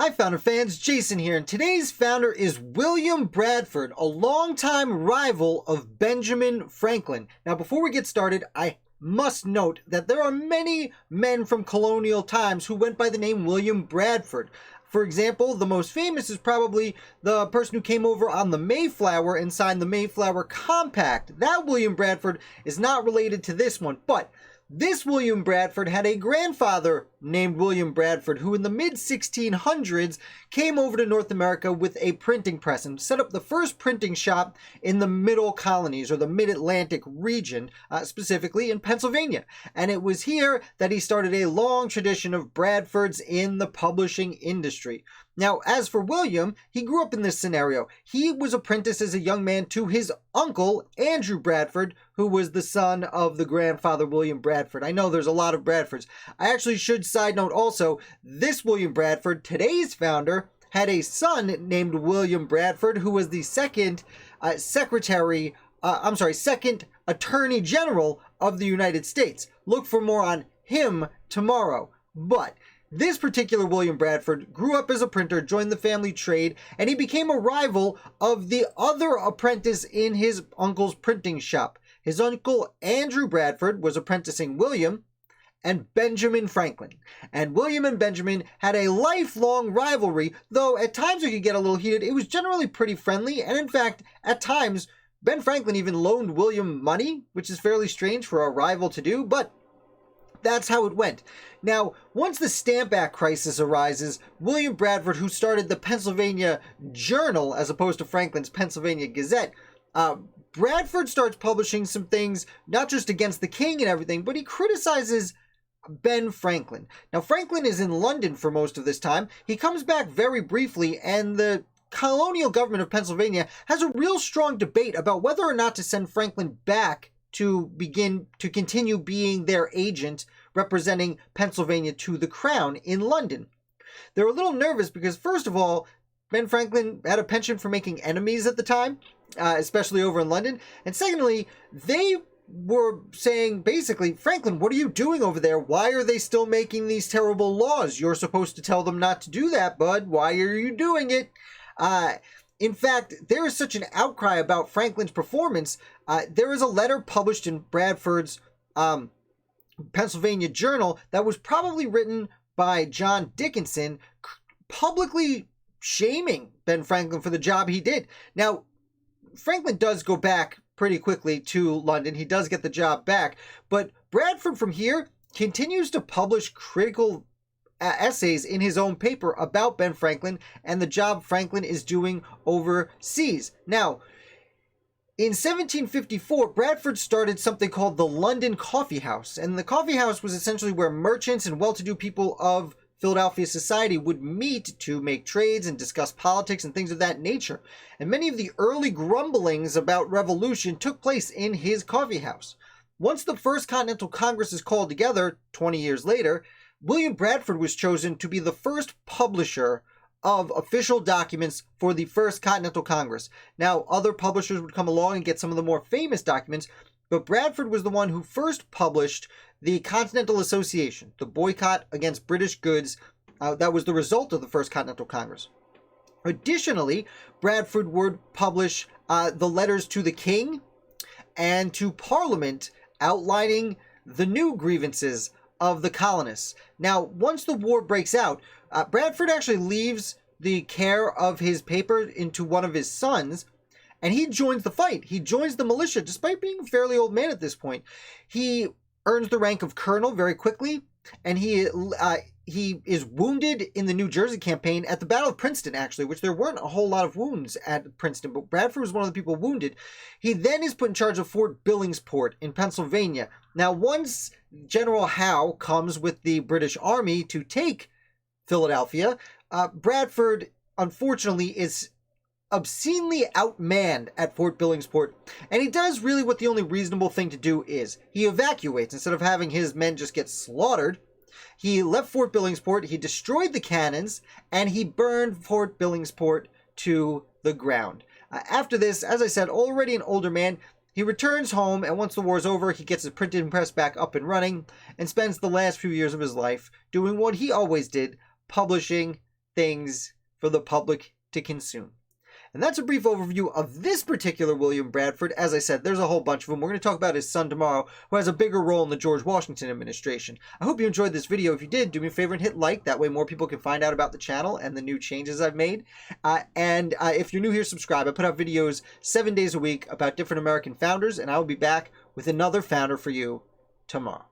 Hi Founder fans, Jason here, and today's founder is William Bradford, a longtime rival of Benjamin Franklin. Now before we get started, I must note that there are many men from colonial times who went by the name William Bradford. For example, the most famous is probably the person who came over on the Mayflower and signed the Mayflower Compact. That William Bradford is not related to this one, but this William Bradford had a grandfather named William Bradford who in the mid-1600s came over to North America with a printing press and set up the first printing shop in the middle colonies or the mid-Atlantic region, specifically in Pennsylvania. And it was here that he started a long tradition of Bradfords in the publishing industry. Now, as for William, he grew up in this scenario. He was apprenticed as a young man to his uncle, Andrew Bradford, who was the son of the grandfather, William Bradford. I know there's a lot of Bradfords. I actually should side note also, this William Bradford, today's founder, had a son named William Bradford, who was the second second Attorney General of the United States. Look for more on him tomorrow. But this particular William Bradford grew up as a printer, joined the family trade, and he became a rival of the other apprentice in his uncle's printing shop. His uncle, Andrew Bradford, was apprenticing William and Benjamin Franklin. And William and Benjamin had a lifelong rivalry, though at times it could get a little heated. It was generally pretty friendly, and in fact, at times, Ben Franklin even loaned William money, which is fairly strange for a rival to do, but that's how it went. Now, once the Stamp Act crisis arises, William Bradford, who started the Pennsylvania Journal as opposed to Franklin's Pennsylvania Gazette, Bradford starts publishing some things, not just against the king and everything, but he criticizes Ben Franklin. Now, Franklin is in London for most of this time. He comes back very briefly, and the colonial government of Pennsylvania has a real strong debate about whether or not to send Franklin back to continue being their agent representing Pennsylvania to the crown in London. They're a little nervous because, first of all, Ben Franklin had a penchant for making enemies at the time, especially over in London. And secondly, they were saying, basically, Franklin, what are you doing over there? Why are they still making these terrible laws? You're supposed to tell them not to do that, bud. Why are you doing it? In fact, there is such an outcry about Franklin's performance. There is a letter published in Bradford's Pennsylvania Journal that was probably written by John Dickinson, publicly shaming Ben Franklin for the job he did. Now, Franklin does go back pretty quickly to London. He does get the job back, but Bradford from here continues to publish critical essays in his own paper about Ben Franklin and the job Franklin is doing overseas. Now, in 1754, Bradford started something called the London Coffee House, and the coffee house was essentially where merchants and well-to-do people of Philadelphia society would meet to make trades and discuss politics and things of that nature. And many of the early grumblings about revolution took place in his coffee house. Once the First Continental Congress is called together, 20 years later, William Bradford was chosen to be the first publisher of official documents for the First Continental Congress. Now, other publishers would come along and get some of the more famous documents, but Bradford was the one who first published the Continental Association, the boycott against British goods that was the result of the First Continental Congress. Additionally, Bradford would publish the letters to the king and to Parliament outlining the new grievances of the colonists. Now, once the war breaks out, Bradford actually leaves the care of his paper into one of his sons, and he joins the fight. He joins the militia, despite being a fairly old man at this point. He earns the rank of colonel very quickly, and he is wounded in the New Jersey campaign at the Battle of Princeton, actually, which there weren't a whole lot of wounds at Princeton, but Bradford was one of the people wounded. He then is put in charge of Fort Billingsport in Pennsylvania. Now, once General Howe comes with the British Army to take Philadelphia, Bradford, unfortunately, is obscenely outmanned at Fort Billingsport, and he does really what the only reasonable thing to do is. He evacuates. Instead of having his men just get slaughtered, he left Fort Billingsport, he destroyed the cannons, and he burned Fort Billingsport to the ground. After this, as I said, already an older man, he returns home, and once the war's over, he gets his printing press back up and running, and spends the last few years of his life doing what he always did, publishing things for the public to consume. And that's a brief overview of this particular William Bradford. As I said, there's a whole bunch of them. We're going to talk about his son tomorrow, who has a bigger role in the George Washington administration. I hope you enjoyed this video. If you did, do me a favor and hit like. That way more people can find out about the channel and the new changes I've made. And if you're new here, subscribe. I put out videos 7 days a week about different American founders, and I will be back with another founder for you tomorrow.